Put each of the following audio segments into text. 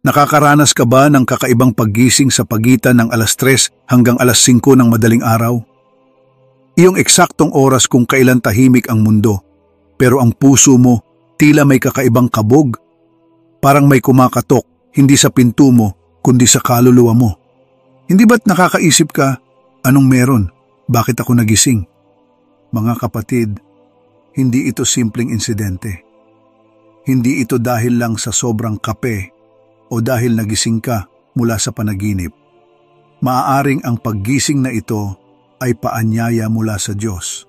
Nakakaranas ka ba ng kakaibang paggising sa pagitan ng alas 3 hanggang alas 5 ng madaling araw? Iyong eksaktong oras kung kailan tahimik ang mundo, pero ang puso mo tila may kakaibang kabog. Parang may kumakatok, hindi sa pinto mo, kundi sa kaluluwa mo. Hindi ba't nakakaisip ka, anong meron? Bakit ako nagising? Mga kapatid, hindi ito simpleng insidente. Hindi ito dahil lang sa sobrang kape o dahil nagising ka mula sa panaginip. Maaaring ang paggising na ito ay paanyaya mula sa Diyos.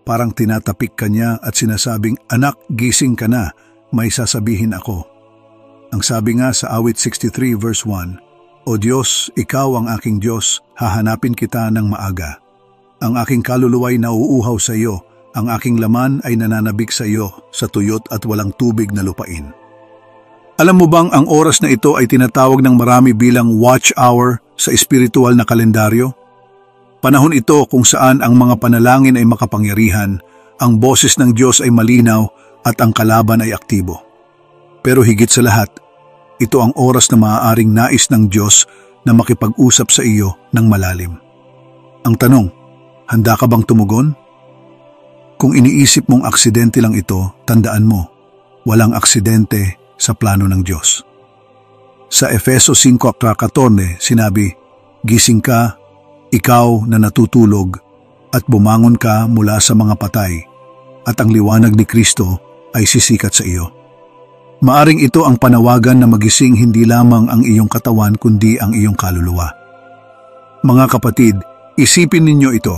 Parang tinatapik ka niya at sinasabing, "Anak, gising ka na, may sasabihin ako." Ang sabi nga sa awit 63 verse 1, "O Diyos, ikaw ang aking Diyos, hahanapin kita ng maaga. Ang aking kaluluwa'y nauuhaw sa iyo, ang aking laman ay nananabik sa iyo sa tuyot at walang tubig na lupain." Alam mo bang ang oras na ito ay tinatawag ng marami bilang watch hour sa espiritual na kalendaryo? Panahon ito kung saan ang mga panalangin ay makapangyarihan, ang boses ng Diyos ay malinaw at ang kalaban ay aktibo. Pero higit sa lahat, ito ang oras na maaaring nais ng Diyos na makipag-usap sa iyo ng malalim. Ang tanong, handa ka bang tumugon? Kung iniisip mong aksidente lang ito, tandaan mo, walang aksidente sa plano ng Diyos. Sa Efeso 5:14 sinabi, "Gising ka, ikaw na natutulog, at bumangon ka mula sa mga patay, at ang liwanag ni Kristo ay sisikat sa iyo." Maaring ito ang panawagan na magising hindi lamang ang iyong katawan kundi ang iyong kaluluwa. Mga kapatid, isipin ninyo ito.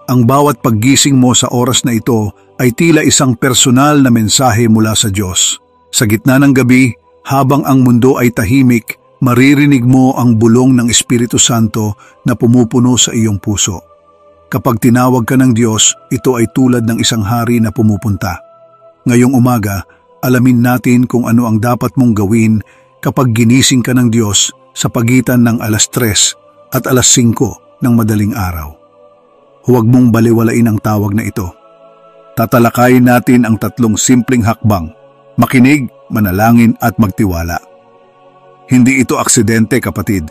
Ang bawat paggising mo sa oras na ito ay tila isang personal na mensahe mula sa Diyos. Sa gitna ng gabi, habang ang mundo ay tahimik, maririnig mo ang bulong ng Espiritu Santo na pumupuno sa iyong puso. Kapag tinawag ka ng Diyos, ito ay tulad ng isang hari na pumupunta. Ngayong umaga, alamin natin kung ano ang dapat mong gawin kapag ginising ka ng Diyos sa pagitan ng alas 3 at alas 5 ng madaling araw. Huwag mong baliwalain ang tawag na ito. Tatalakayin natin ang 3 simpleng hakbang: makinig, manalangin at magtiwala. Hindi ito aksidente, kapatid.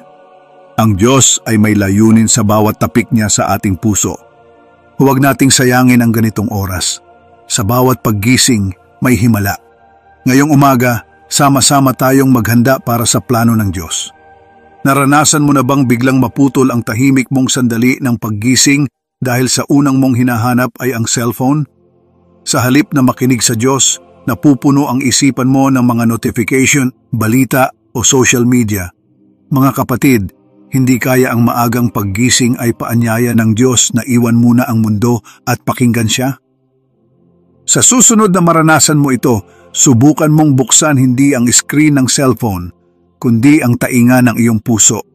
Ang Diyos ay may layunin sa bawat tapik niya sa ating puso. Huwag nating sayangin ang ganitong oras. Sa bawat paggising, may himala. Ngayong umaga, sama-sama tayong maghanda para sa plano ng Diyos. Naranasan mo na bang biglang maputol ang tahimik mong sandali ng paggising dahil sa unang mong hinahanap ay ang cellphone? Sa halip na makinig sa Diyos, napupuno ang isipan mo ng mga notification, balita o social media. Mga kapatid, hindi kaya ang maagang paggising ay paanyaya ng Diyos na iwan muna ang mundo at pakinggan siya? Sa susunod na maranasan mo ito, subukan mong buksan hindi ang screen ng cellphone, kundi ang tainga ng iyong puso.